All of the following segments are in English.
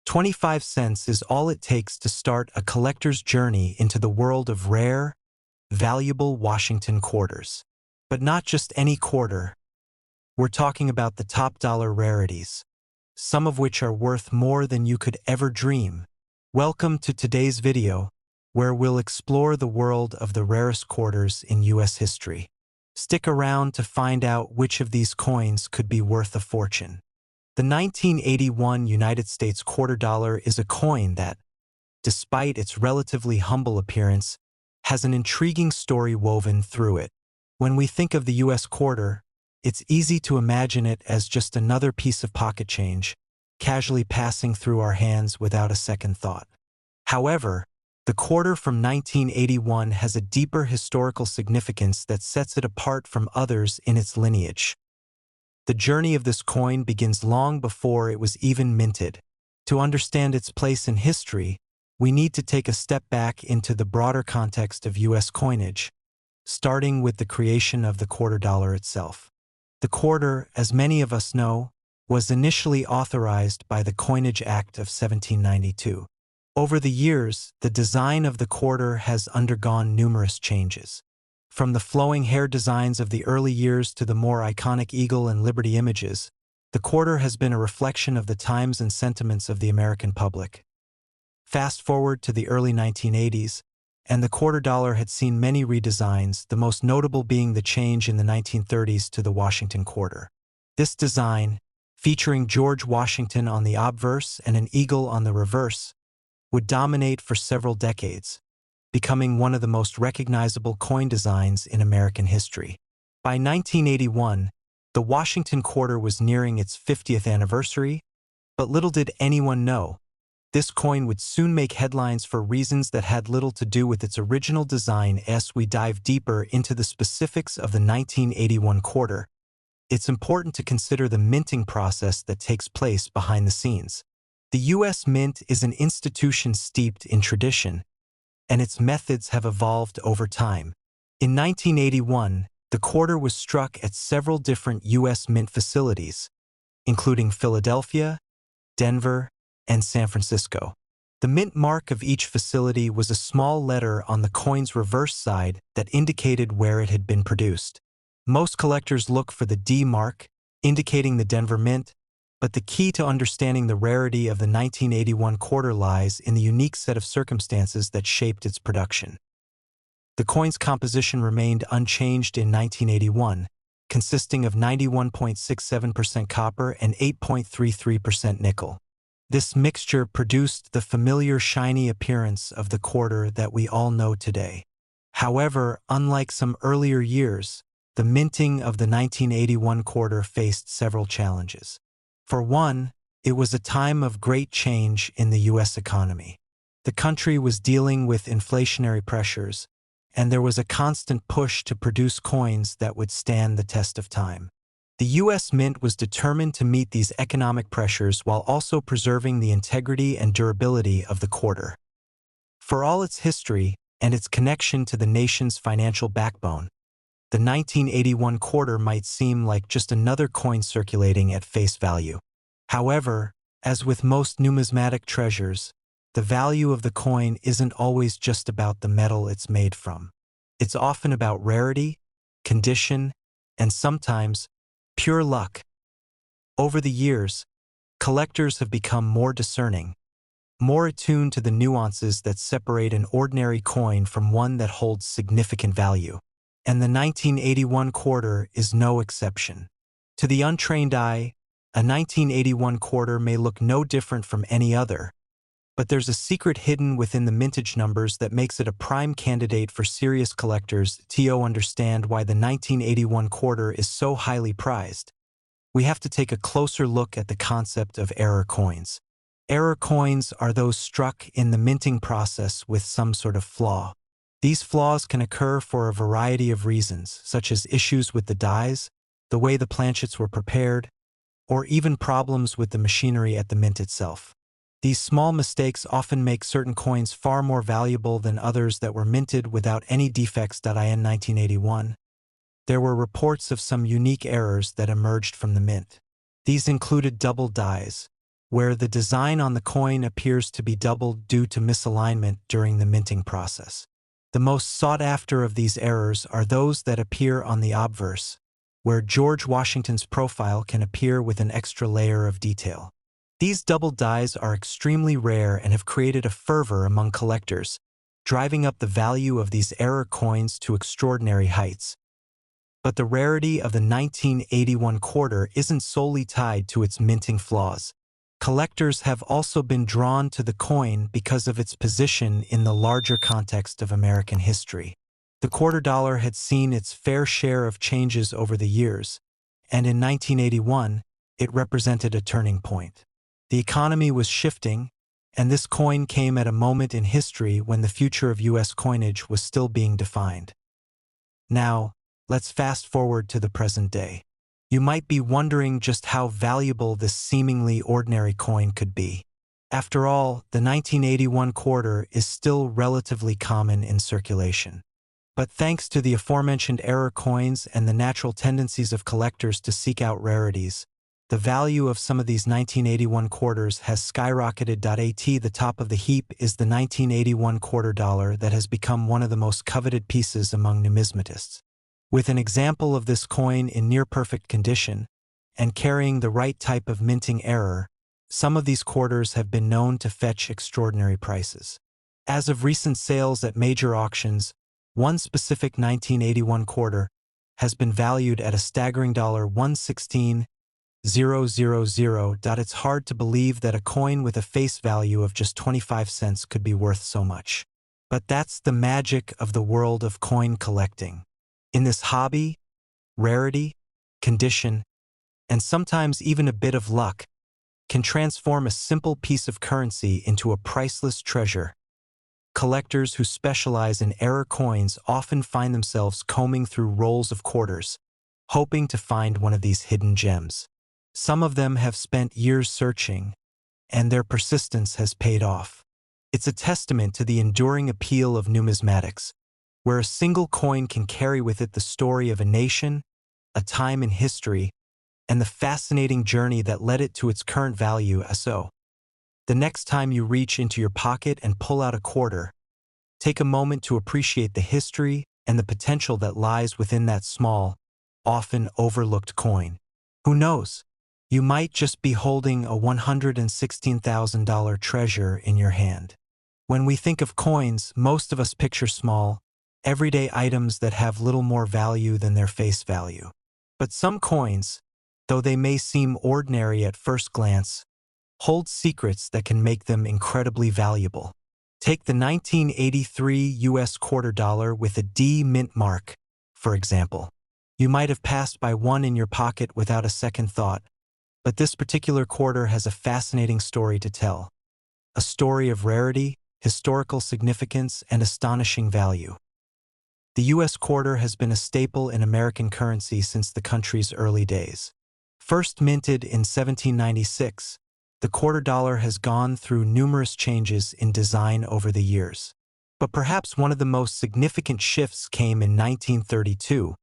25 cents is all it takes to start a collector's journey into the world of rare, valuable Washington quarters. But not just any quarter. We're talking about the top dollar rarities, some of which are worth more than you could ever dream. Welcome to today's video, where we'll explore the world of the rarest quarters in U.S. history. Stick around to find out which of these coins could be worth a fortune. The 1981 United States quarter dollar is a coin that, despite its relatively humble appearance, has an intriguing story woven through it. When we think of the U.S. quarter, it's easy to imagine it as just another piece of pocket change, casually passing through our hands without a second thought. However, the quarter from 1981 has a deeper historical significance that sets it apart from others in its lineage. The journey of this coin begins long before it was even minted. To understand its place in history, we need to take a step back into the broader context of U.S. coinage, starting with the creation of the quarter dollar itself. The quarter, as many of us know, was initially authorized by the Coinage Act of 1792. Over the years, the design of the quarter has undergone numerous changes. From the flowing hair designs of the early years to the more iconic eagle and liberty images, the quarter has been a reflection of the times and sentiments of the American public. Fast forward to the early 1980s, and the quarter dollar had seen many redesigns, the most notable being the change in the 1930s to the Washington quarter. This design, featuring George Washington on the obverse and an eagle on the reverse, would dominate for several decades, becoming one of the most recognizable coin designs in American history. By 1981, the Washington quarter was nearing its 50th anniversary, but little did anyone know, this coin would soon make headlines for reasons that had little to do with its original design. As we dive deeper into the specifics of the 1981 quarter, it's important to consider the minting process that takes place behind the scenes. The U.S. Mint is an institution steeped in tradition, and its methods have evolved over time. In 1981, the quarter was struck at several different U.S. Mint facilities, including Philadelphia, Denver, and San Francisco. The mint mark of each facility was a small letter on the coin's reverse side that indicated where it had been produced. Most collectors look for the D mark, indicating the Denver Mint, but the key to understanding the rarity of the 1981 quarter lies in the unique set of circumstances that shaped its production. The coin's composition remained unchanged in 1981, consisting of 91.67% copper and 8.33% nickel. This mixture produced the familiar shiny appearance of the quarter that we all know today. However, unlike some earlier years, the minting of the 1981 quarter faced several challenges. For one, it was a time of great change in the U.S. economy. The country was dealing with inflationary pressures, and there was a constant push to produce coins that would stand the test of time. The U.S. Mint was determined to meet these economic pressures while also preserving the integrity and durability of the quarter. For all its history and its connection to the nation's financial backbone, the 1981 quarter might seem like just another coin circulating at face value. However, as with most numismatic treasures, the value of the coin isn't always just about the metal it's made from. It's often about rarity, condition, and sometimes pure luck. Over the years, collectors have become more discerning, more attuned to the nuances that separate an ordinary coin from one that holds significant value. And the 1981 quarter is no exception. To the untrained eye, a 1981 quarter may look no different from any other, but there's a secret hidden within the mintage numbers that makes it a prime candidate for serious collectors to understand why the 1981 quarter is so highly prized. We have to take a closer look at the concept of error coins. Error coins are those struck in the minting process with some sort of flaw. These flaws can occur for a variety of reasons, such as issues with the dies, the way the planchets were prepared, or even problems with the machinery at the mint itself. These small mistakes often make certain coins far more valuable than others that were minted without any defects. In 1981, there were reports of some unique errors that emerged from the mint. These included double dies, where the design on the coin appears to be doubled due to misalignment during the minting process. The most sought after of these errors are those that appear on the obverse, where George Washington's profile can appear with an extra layer of detail. These double dies are extremely rare and have created a fervor among collectors, driving up the value of these error coins to extraordinary heights. But the rarity of the 1981 quarter isn't solely tied to its minting flaws. Collectors have also been drawn to the coin because of its position in the larger context of American history. The quarter dollar had seen its fair share of changes over the years, and in 1981, it represented a turning point. The economy was shifting, and this coin came at a moment in history when the future of U.S. coinage was still being defined. Now, let's fast forward to the present day. You might be wondering just how valuable this seemingly ordinary coin could be. After all, the 1981 quarter is still relatively common in circulation. But thanks to the aforementioned error coins and the natural tendencies of collectors to seek out rarities, the value of some of these 1981 quarters has skyrocketed. At the top of the heap is the 1981 quarter dollar that has become one of the most coveted pieces among numismatists. With an example of this coin in near-perfect condition and carrying the right type of minting error, some of these quarters have been known to fetch extraordinary prices. As of recent sales at major auctions, one specific 1981 quarter has been valued at a staggering $116,000. It's hard to believe that a coin with a face value of just 25 cents could be worth so much. But that's the magic of the world of coin collecting. In this hobby, rarity, condition, and sometimes even a bit of luck can transform a simple piece of currency into a priceless treasure. Collectors who specialize in error coins often find themselves combing through rolls of quarters, hoping to find one of these hidden gems. Some of them have spent years searching, and their persistence has paid off. It's a testament to the enduring appeal of numismatics, where a single coin can carry with it the story of a nation, a time in history, and the fascinating journey that led it to its current value. So, the next time you reach into your pocket and pull out a quarter, take a moment to appreciate the history and the potential that lies within that small, often overlooked coin. Who knows? You might just be holding a $116,000 treasure in your hand. When we think of coins, most of us picture small, everyday items that have little more value than their face value. But some coins, though they may seem ordinary at first glance, hold secrets that can make them incredibly valuable. Take the 1983 U.S. quarter dollar with a D mint mark, for example. You might have passed by one in your pocket without a second thought, but this particular quarter has a fascinating story to tell. A story of rarity, historical significance, and astonishing value. The U.S. quarter has been a staple in American currency since the country's early days. First minted in 1796, the quarter dollar has gone through numerous changes in design over the years. But perhaps one of the most significant shifts came in 1932,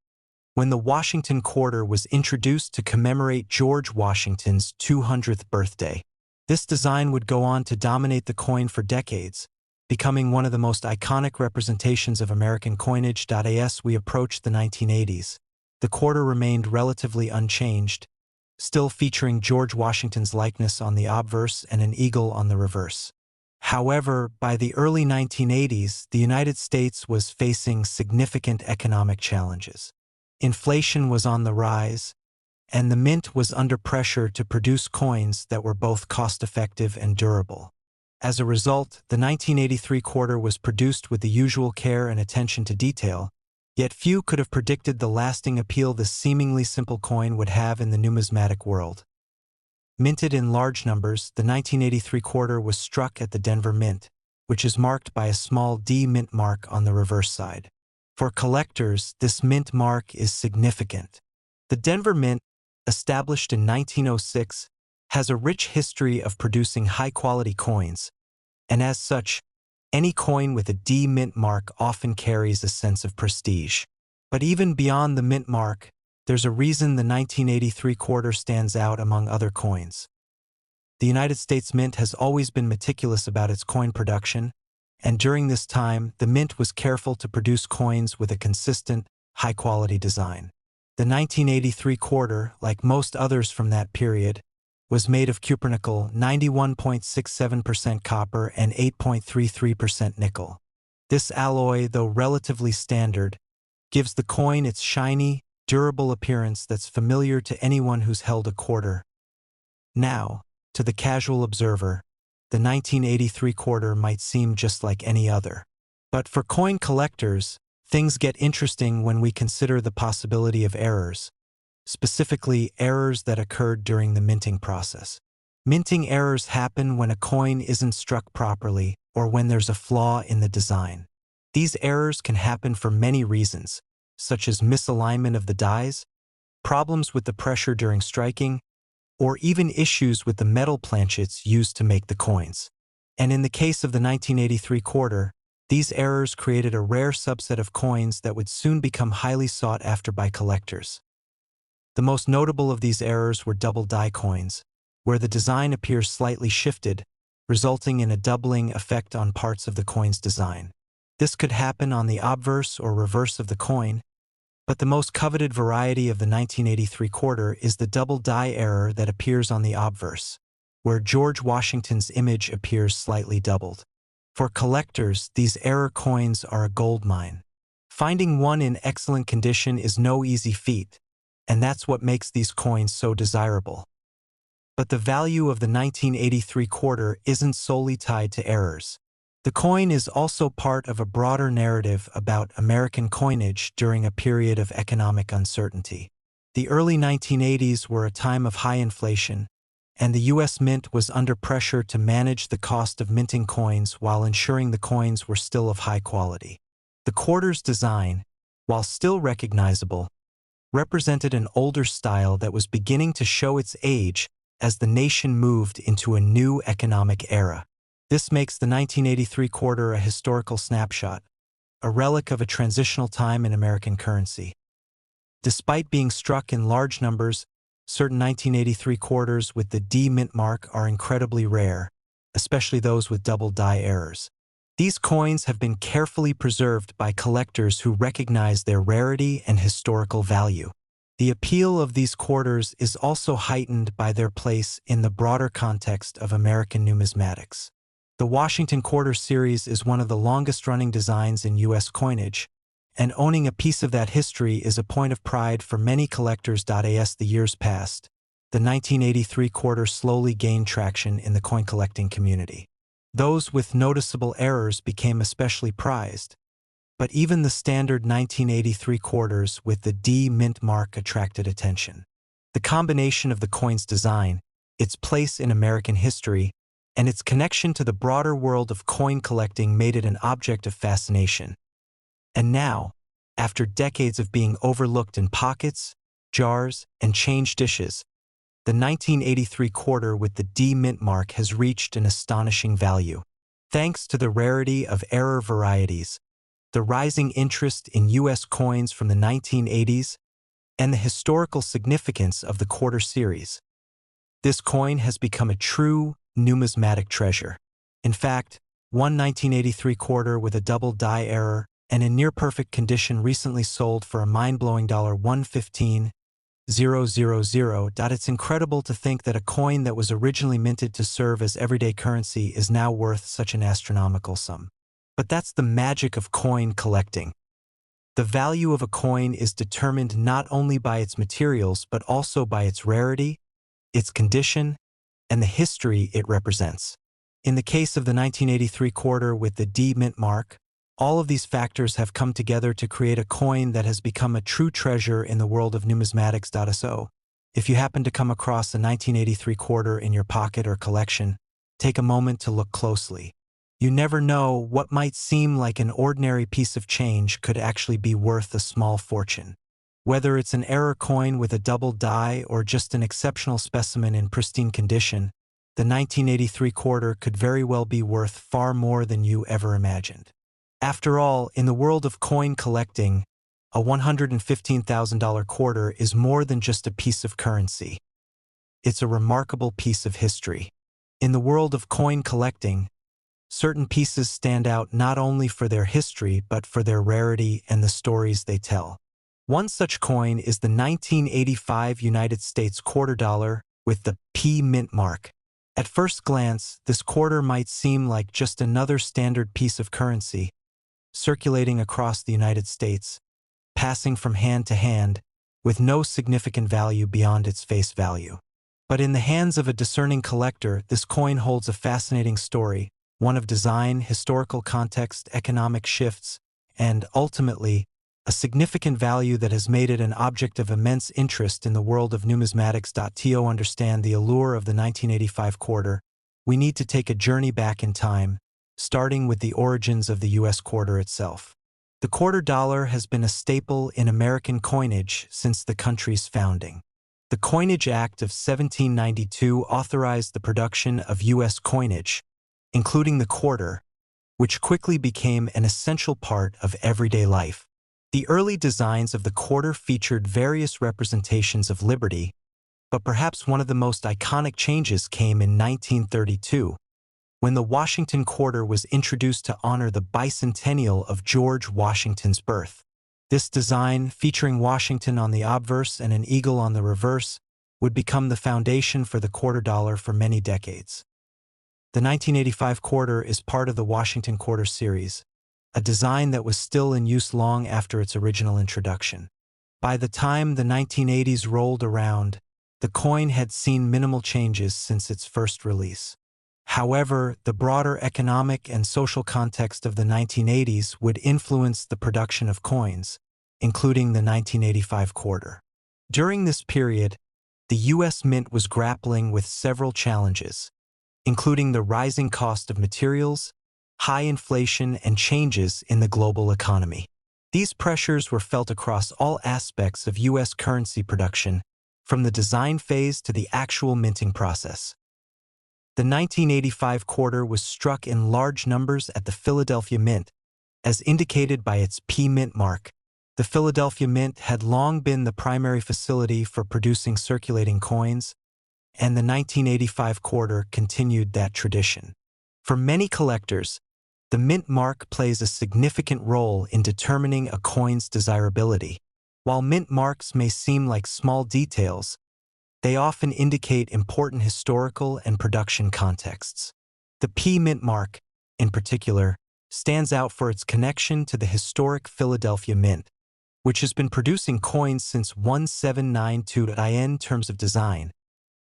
when the Washington quarter was introduced to commemorate George Washington's 200th birthday. This design would go on to dominate the coin for decades, becoming one of the most iconic representations of American coinage. As we approached the 1980s, the quarter remained relatively unchanged, still featuring George Washington's likeness on the obverse and an eagle on the reverse. However, by the early 1980s, the United States was facing significant economic challenges. Inflation was on the rise, and the mint was under pressure to produce coins that were both cost-effective and durable. As a result, the 1983 quarter was produced with the usual care and attention to detail, yet few could have predicted the lasting appeal this seemingly simple coin would have in the numismatic world. Minted in large numbers, the 1983 quarter was struck at the Denver Mint, which is marked by a small D mint mark on the reverse side. For collectors, this mint mark is significant. The Denver Mint, established in 1906, has a rich history of producing high-quality coins, and as such, any coin with a D mint mark often carries a sense of prestige. But even beyond the mint mark, there's a reason the 1983 quarter stands out among other coins. The United States Mint has always been meticulous about its coin production, and during this time, the Mint was careful to produce coins with a consistent, high-quality design. The 1983 quarter, like most others from that period, was made of cupronickel, 91.67% copper and 8.33% nickel. This alloy, though relatively standard, gives the coin its shiny, durable appearance that's familiar to anyone who's held a quarter. Now, to the casual observer, the 1983 quarter might seem just like any other. But for coin collectors, things get interesting when we consider the possibility of errors, specifically errors that occurred during the minting process. Minting errors happen when a coin isn't struck properly or when there's a flaw in the design. These errors can happen for many reasons, such as misalignment of the dies, problems with the pressure during striking, or even issues with the metal planchets used to make the coins. And in the case of the 1983 quarter, these errors created a rare subset of coins that would soon become highly sought after by collectors. The most notable of these errors were double die coins, where the design appears slightly shifted, resulting in a doubling effect on parts of the coin's design. This could happen on the obverse or reverse of the coin, but the most coveted variety of the 1983 quarter is the double die error that appears on the obverse, where George Washington's image appears slightly doubled. For collectors, these error coins are a goldmine. Finding one in excellent condition is no easy feat, and that's what makes these coins so desirable. But the value of the 1983 quarter isn't solely tied to errors. The coin is also part of a broader narrative about American coinage during a period of economic uncertainty. The early 1980s were a time of high inflation, and the U.S. Mint was under pressure to manage the cost of minting coins while ensuring the coins were still of high quality. The quarter's design, while still recognizable, represented an older style that was beginning to show its age as the nation moved into a new economic era. This makes the 1983 quarter a historical snapshot, a relic of a transitional time in American currency. Despite being struck in large numbers, certain 1983 quarters with the D mint mark are incredibly rare, especially those with double die errors. These coins have been carefully preserved by collectors who recognize their rarity and historical value. The appeal of these quarters is also heightened by their place in the broader context of American numismatics. The Washington Quarter series is one of the longest-running designs in U.S. coinage, and owning a piece of that history is a point of pride for many collectors. As the years passed, the 1983 quarter slowly gained traction in the coin collecting community. Those with noticeable errors became especially prized, but even the standard 1983 quarters with the D mint mark attracted attention. The combination of the coin's design, its place in American history, and its connection to the broader world of coin collecting made it an object of fascination. And now, after decades of being overlooked in pockets, jars, and change dishes, the 1983 quarter with the D mint mark has reached an astonishing value. Thanks to the rarity of error varieties, the rising interest in U.S. coins from the 1980s, and the historical significance of the quarter series, this coin has become a true numismatic treasure. In fact, one 1983 quarter with a double die error and in near-perfect condition recently sold for a mind-blowing $115,000. It's incredible to think that a coin that was originally minted to serve as everyday currency is now worth such an astronomical sum. But that's the magic of coin collecting. The value of a coin is determined not only by its materials but also by its rarity, its condition, and the history it represents. In the case of the 1983 quarter with the D mint mark, all of these factors have come together to create a coin that has become a true treasure in the world of numismatics. So, if you happen to come across a 1983 quarter in your pocket or collection, take a moment to look closely. You never know, what might seem like an ordinary piece of change could actually be worth a small fortune. Whether it's an error coin with a double die or just an exceptional specimen in pristine condition, the 1983 quarter could very well be worth far more than you ever imagined. After all, in the world of coin collecting, a $115,000 quarter is more than just a piece of currency. It's a remarkable piece of history. In the world of coin collecting, certain pieces stand out not only for their history but for their rarity and the stories they tell. One such coin is the 1985 United States quarter dollar with the P mint mark. At first glance, this quarter might seem like just another standard piece of currency, circulating across the United States, passing from hand to hand, with no significant value beyond its face value. But in the hands of a discerning collector, this coin holds a fascinating story, one of design, historical context, economic shifts, and, ultimately, a significant value that has made it an object of immense interest in the world of numismatics. To understand the allure of the 1985 quarter, we need to take a journey back in time, starting with the origins of the U.S. quarter itself. The quarter dollar has been a staple in American coinage since the country's founding. The Coinage Act of 1792 authorized the production of U.S. coinage, including the quarter, which quickly became an essential part of everyday life. The early designs of the quarter featured various representations of liberty, but perhaps one of the most iconic changes came in 1932, when the Washington quarter was introduced to honor the bicentennial of George Washington's birth. This design, featuring Washington on the obverse and an eagle on the reverse, would become the foundation for the quarter dollar for many decades. The 1985 quarter is part of the Washington quarter series, a design that was still in use long after its original introduction. By the time the 1980s rolled around, the coin had seen minimal changes since its first release. However, the broader economic and social context of the 1980s would influence the production of coins, including the 1985 quarter. During this period, the U.S. Mint was grappling with several challenges, including the rising cost of materials, high inflation, and changes in the global economy. These pressures were felt across all aspects of U.S. currency production, from the design phase to the actual minting process. The 1985 quarter was struck in large numbers at the Philadelphia Mint, as indicated by its P Mint mark. The Philadelphia Mint had long been the primary facility for producing circulating coins, and the 1985 quarter continued that tradition. For many collectors, the mint mark plays a significant role in determining a coin's desirability. While mint marks may seem like small details, they often indicate important historical and production contexts. The P Mint mark, in particular, stands out for its connection to the historic Philadelphia Mint, which has been producing coins since 1792. In terms of design,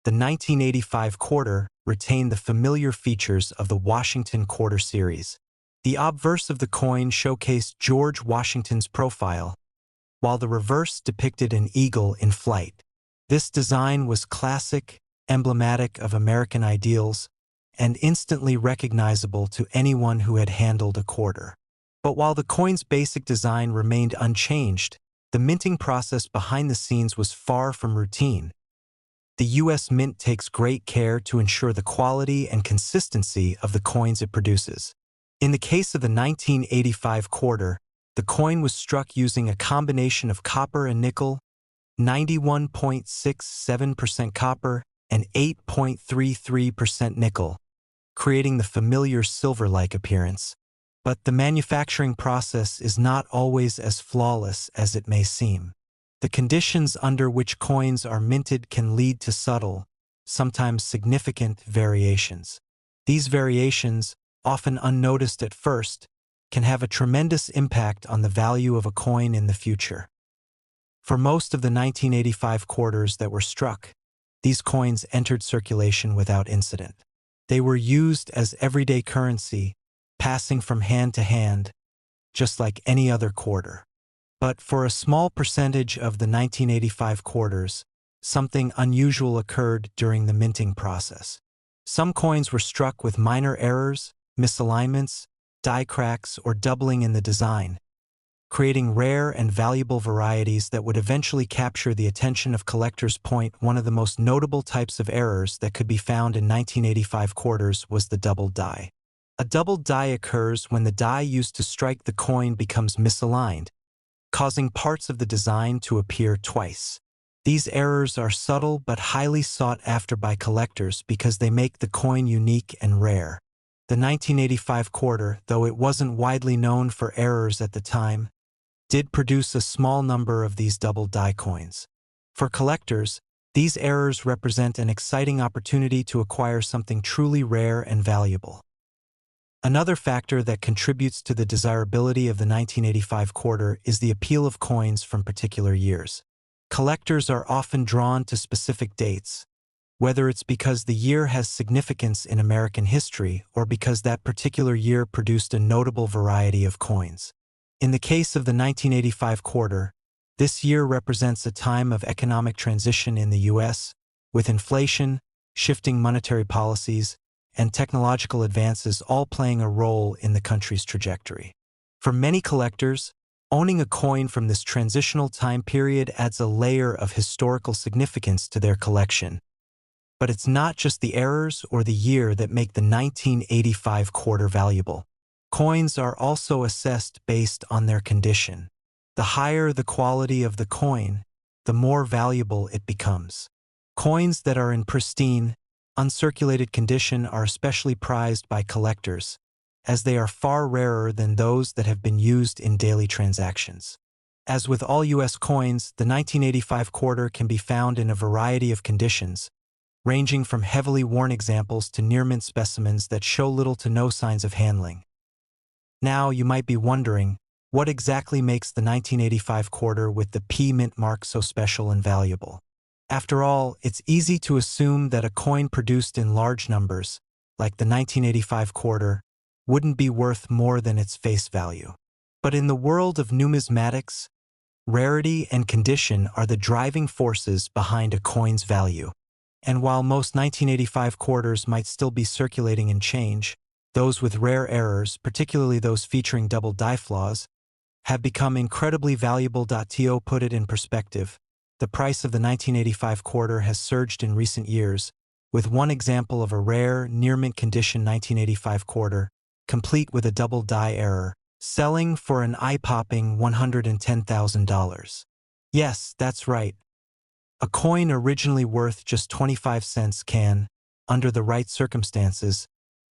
the 1985 quarter retained the familiar features of the Washington quarter series. The obverse of the coin showcased George Washington's profile, while the reverse depicted an eagle in flight. This design was classic, emblematic of American ideals, and instantly recognizable to anyone who had handled a quarter. But while the coin's basic design remained unchanged, the minting process behind the scenes was far from routine. The U.S. Mint takes great care to ensure the quality and consistency of the coins it produces. In the case of the 1985 quarter, the coin was struck using a combination of copper and nickel, 91.67% copper and 8.33% nickel, creating the familiar silver-like appearance. But the manufacturing process is not always as flawless as it may seem. The conditions under which coins are minted can lead to subtle, sometimes significant variations. These variations, often unnoticed at first, can have a tremendous impact on the value of a coin in the future. For most of the 1985 quarters that were struck, these coins entered circulation without incident. They were used as everyday currency, passing from hand to hand, just like any other quarter. But for a small percentage of the 1985 quarters, something unusual occurred during the minting process. Some coins were struck with minor errors, misalignments, die cracks, or doubling in the design, creating rare and valuable varieties that would eventually capture the attention of collectors. One of the most notable types of errors that could be found in 1985 quarters was the doubled die. A doubled die occurs when the die used to strike the coin becomes misaligned, causing parts of the design to appear twice. These errors are subtle but highly sought after by collectors because they make the coin unique and rare. The 1985 quarter, though it wasn't widely known for errors at the time, did produce a small number of these double die coins. For collectors, these errors represent an exciting opportunity to acquire something truly rare and valuable. Another factor that contributes to the desirability of the 1985 quarter is the appeal of coins from particular years. Collectors are often drawn to specific dates, whether it's because the year has significance in American history or because that particular year produced a notable variety of coins. In the case of the 1985 quarter, this year represents a time of economic transition in the U.S., with inflation, shifting monetary policies, and technological advances all playing a role in the country's trajectory. For many collectors, owning a coin from this transitional time period adds a layer of historical significance to their collection. But it's not just the errors or the year that make the 1985 quarter valuable. Coins are also assessed based on their condition. The higher the quality of the coin, the more valuable it becomes. Coins that are in pristine, uncirculated condition are especially prized by collectors, as they are far rarer than those that have been used in daily transactions. As with all U.S. coins, the 1985 quarter can be found in a variety of conditions, ranging from heavily worn examples to near-mint specimens that show little to no signs of handling. Now, you might be wondering, what exactly makes the 1985 quarter with the P mint mark so special and valuable? After all, it's easy to assume that a coin produced in large numbers, like the 1985 quarter, wouldn't be worth more than its face value. But in the world of numismatics, rarity and condition are the driving forces behind a coin's value. And while most 1985 quarters might still be circulating in change, those with rare errors, particularly those featuring double die flaws, have become incredibly valuable. To put it in perspective, the price of the 1985 quarter has surged in recent years, with one example of a rare, near-mint condition 1985 quarter, complete with a double die error, selling for an eye-popping $110,000. Yes, that's right. A coin originally worth just 25 cents can, under the right circumstances,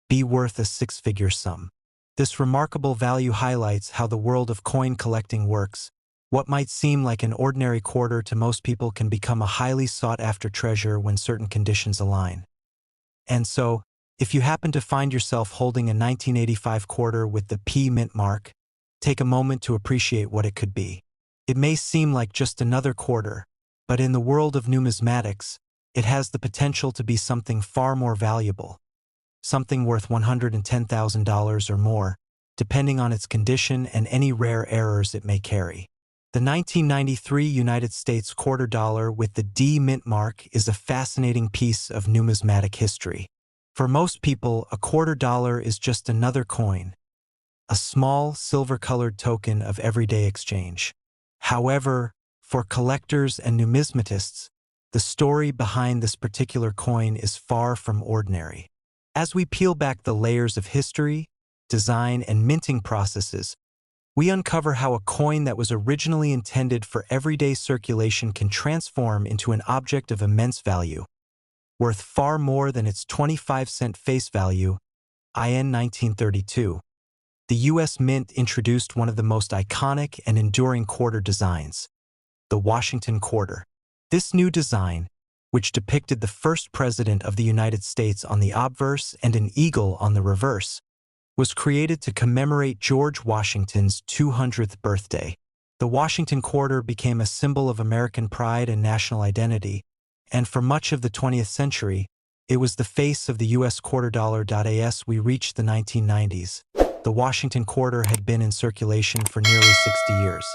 be worth a six-figure sum. This remarkable value highlights how the world of coin collecting works. What might seem like an ordinary quarter to most people can become a highly sought-after treasure when certain conditions align. And so, if you happen to find yourself holding a 1985 quarter with the P mint mark, take a moment to appreciate what it could be. It may seem like just another quarter, but in the world of numismatics, it has the potential to be something far more valuable. Something worth $110,000 or more, depending on its condition and any rare errors it may carry. The 1993 United States quarter dollar with the D mint mark is a fascinating piece of numismatic history. For most people, a quarter dollar is just another coin, a small silver-colored token of everyday exchange. However, for collectors and numismatists, the story behind this particular coin is far from ordinary. As we peel back the layers of history, design, and minting processes, we uncover how a coin that was originally intended for everyday circulation can transform into an object of immense value, worth far more than its 25-cent face value. In 1932, the U.S. Mint introduced one of the most iconic and enduring quarter designs, the Washington quarter. This new design, which depicted the first president of the United States on the obverse and an eagle on the reverse, was created to commemorate George Washington's 200th birthday. The Washington quarter became a symbol of American pride and national identity, and for much of the 20th century, it was the face of the U.S. quarter dollar. As we reached the 1990s, the Washington quarter had been in circulation for nearly 60 years.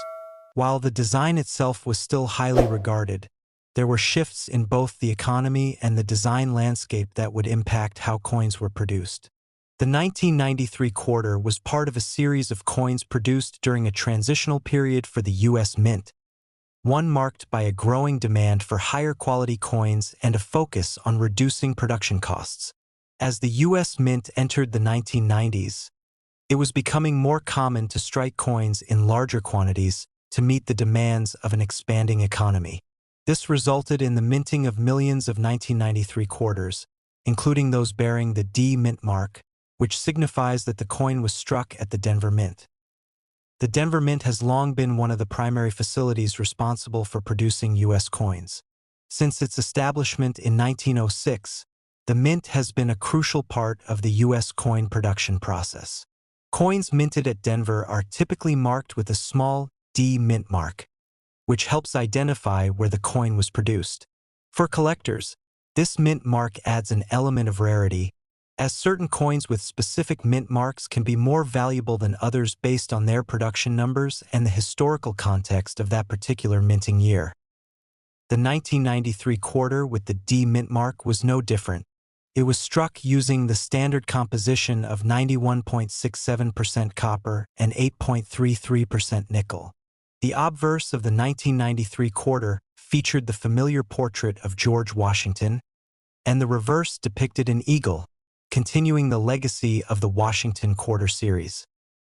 While the design itself was still highly regarded, there were shifts in both the economy and the design landscape that would impact how coins were produced. The 1993 quarter was part of a series of coins produced during a transitional period for the U.S. Mint, one marked by a growing demand for higher quality coins and a focus on reducing production costs. As the U.S. Mint entered the 1990s, it was becoming more common to strike coins in larger quantities to meet the demands of an expanding economy. This resulted in the minting of millions of 1993 quarters, including those bearing the D mint mark, which signifies that the coin was struck at the Denver Mint. The Denver Mint has long been one of the primary facilities responsible for producing U.S. coins. Since its establishment in 1906, the mint has been a crucial part of the U.S. coin production process. Coins minted at Denver are typically marked with a small D mint mark, which helps identify where the coin was produced. For collectors, this mint mark adds an element of rarity, as certain coins with specific mint marks can be more valuable than others based on their production numbers and the historical context of that particular minting year. The 1993 quarter with the D mint mark was no different. It was struck using the standard composition of 91.67% copper and 8.33% nickel. The obverse of the 1993 quarter featured the familiar portrait of George Washington, and the reverse depicted an eagle, continuing the legacy of the Washington Quarter series.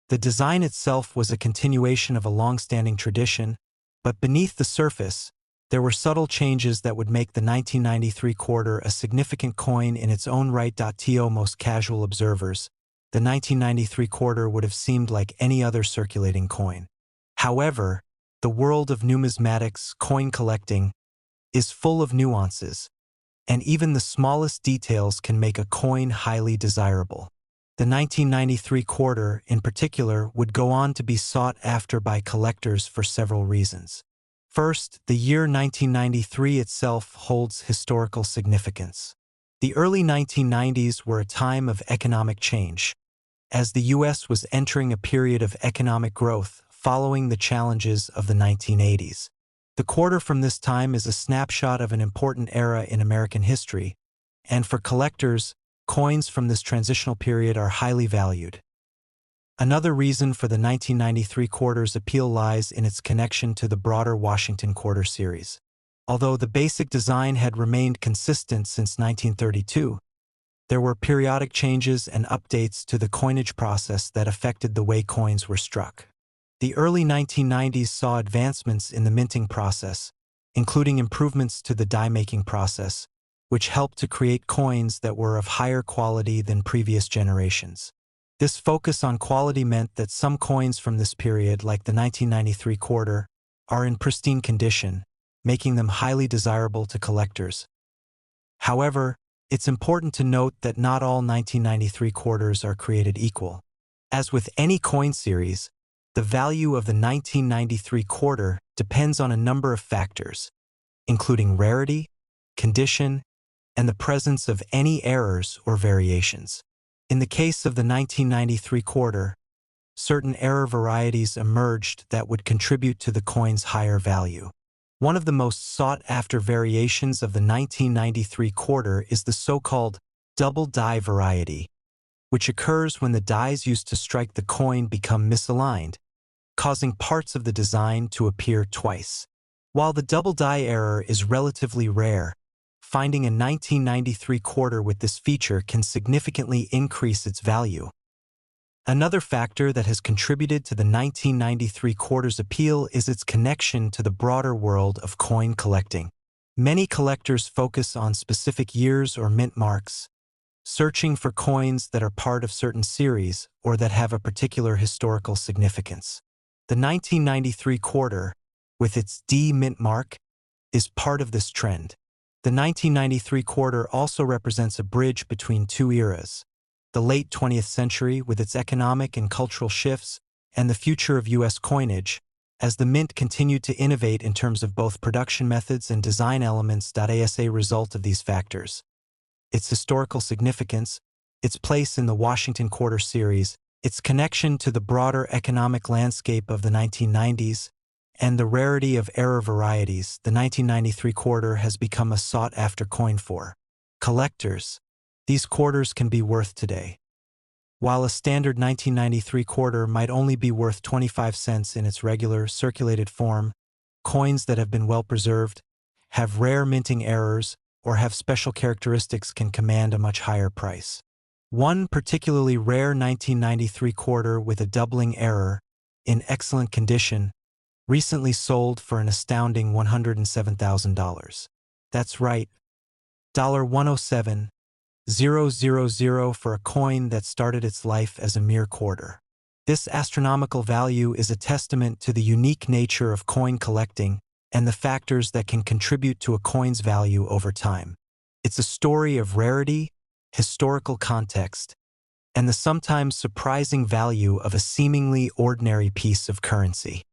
The design itself was a continuation of a long-standing tradition, but beneath the surface, there were subtle changes that would make the 1993 quarter a significant coin in its own right. To most casual observers, the 1993 quarter would have seemed like any other circulating coin. However, the world of numismatics, coin collecting, is full of nuances, and even the smallest details can make a coin highly desirable. The 1993 quarter, in particular, would go on to be sought after by collectors for several reasons. First, the year 1993 itself holds historical significance. The early 1990s were a time of economic change, as the U.S. was entering a period of economic growth following the challenges of the 1980s. The quarter from this time is a snapshot of an important era in American history, and for collectors, coins from this transitional period are highly valued. Another reason for the 1993 quarter's appeal lies in its connection to the broader Washington Quarter series. Although the basic design had remained consistent since 1932, there were periodic changes and updates to the coinage process that affected the way coins were struck. The early 1990s saw advancements in the minting process, including improvements to the die-making process, which helped to create coins that were of higher quality than previous generations. This focus on quality meant that some coins from this period, like the 1993 quarter, are in pristine condition, making them highly desirable to collectors. However, it's important to note that not all 1993 quarters are created equal. As with any coin series, the value of the 1993 quarter depends on a number of factors, including rarity, condition, and the presence of any errors or variations. In the case of the 1993 quarter, certain error varieties emerged that would contribute to the coin's higher value. One of the most sought-after variations of the 1993 quarter is the so-called double die variety, which occurs when the dies used to strike the coin become misaligned, causing parts of the design to appear twice. While the double die error is relatively rare, finding a 1993 quarter with this feature can significantly increase its value. Another factor that has contributed to the 1993 quarter's appeal is its connection to the broader world of coin collecting. Many collectors focus on specific years or mint marks, searching for coins that are part of certain series or that have a particular historical significance. The 1993 quarter, with its D mint mark, is part of this trend. The 1993 quarter also represents a bridge between two eras: the late 20th century with its economic and cultural shifts, and the future of U.S. coinage, as the mint continued to innovate in terms of both production methods and design elements. As a result of these factors, its historical significance, its place in the Washington Quarter series, its connection to the broader economic landscape of the 1990s, and the rarity of error varieties, the 1993 quarter has become a sought-after coin for collectors. These quarters can be worth today. While a standard 1993 quarter might only be worth 25 cents in its regular, circulated form, coins that have been well preserved, have rare minting errors, or have special characteristics can command a much higher price. One particularly rare 1993 quarter with a doubling error, in excellent condition, recently sold for an astounding $107,000. That's right, $107,000 for a coin that started its life as a mere quarter. This astronomical value is a testament to the unique nature of coin collecting and the factors that can contribute to a coin's value over time. It's a story of rarity, historical context, and the sometimes surprising value of a seemingly ordinary piece of currency.